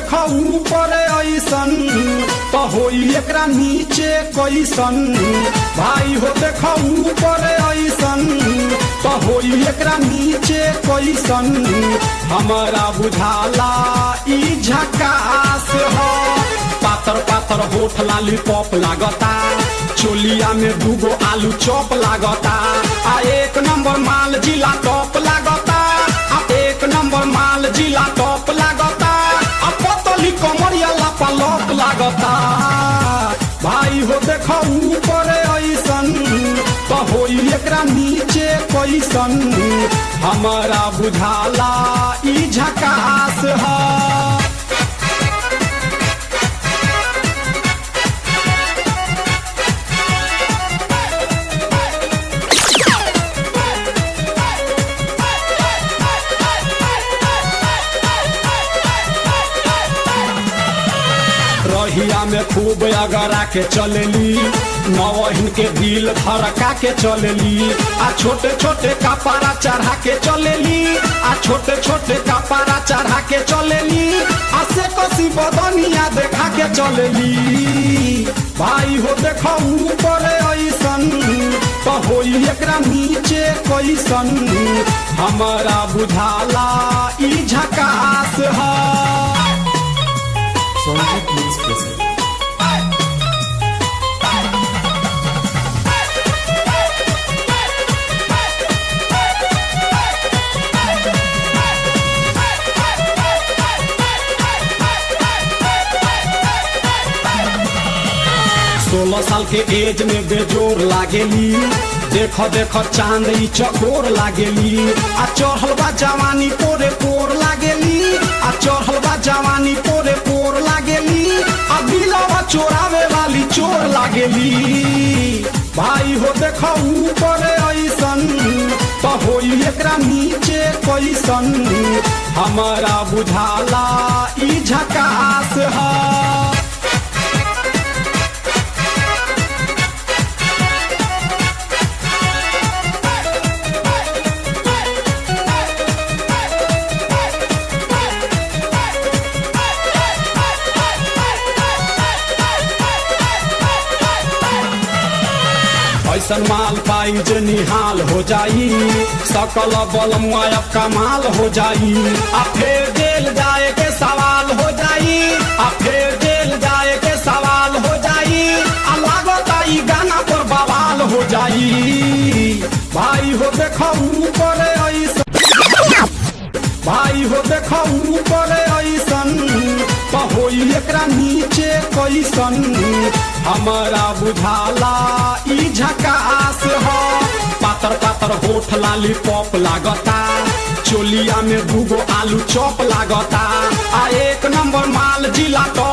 देखो ऊपर ऐसन तो होई एकरा नीचे कैसन। भाई हो देखो ऊपर ऐसन तो होई एकरा नीचे कैसन। हमारा बुझाला ई झकास हो। पातर पातर होठ लॉलीपॉप लागता, चोलिया में दूगो आलू चॉप लागता। आ एक नंबर माल जिला टॉप लागता, आ एक नंबर माल जिला टॉप लागता। आ पतली कमरिया लापालॉप लागता। भाई हो देखो ऊपर ऐसन तो होई एकरा नीचे कैसन। हमारा बुझाला ई झकास है। रहिया में खूब अगरा के चलेली, नवहिन के दिल धड़का के चलेली। आ छोटे छोटे कपड़ा चढ़ा के चलेली, आ छोटे छोटे कपड़ा चढ़ा के चलेली। आ से कसी बदनिया देखा के चलेली। भाई हो देखो ऊपर ऐसन तो होई एकरा नीचे कैसन। हमारा बुझाला ई झकास है। संगीत मीन्स प्रेजेंट। सोलह साल के एज में बेजोर लागेली, देखो देखो चांद ई चकोर लागेली। आ चढ़ल बा जवानी पोरे पोर लागेली, आ चढ़ल बा जवानी पोरे पोर लागेली। आ दिलवा चोरावे वाली चोर लागेली। भाई हो देखो ऊपर ऐसन तो होई एकरा नीचे कैसन। हमारा बुझाला ई झकास है। ऐसन माल पाई जे निहाल हो जाई, सकल बल मुआयब कमाल हो जाई। आ फिर जेल जाए के सवाल हो जाई, आ फिर जेल जाए के सवाल हो जाई। आ लागता ई गाना पर बवाल हो जाई। भाई हो देखो ऊपर ऐसन, भाई हो देखो ऊपर ऐसन तो होई एकरा नीचे कैसन। हमारा बुझाला ई झकास है। पातर पातर होठ लॉलीपॉप लागता, चोलिया में दूगो आलू चॉप लागता। आ एक नंबर माल जिला टॉप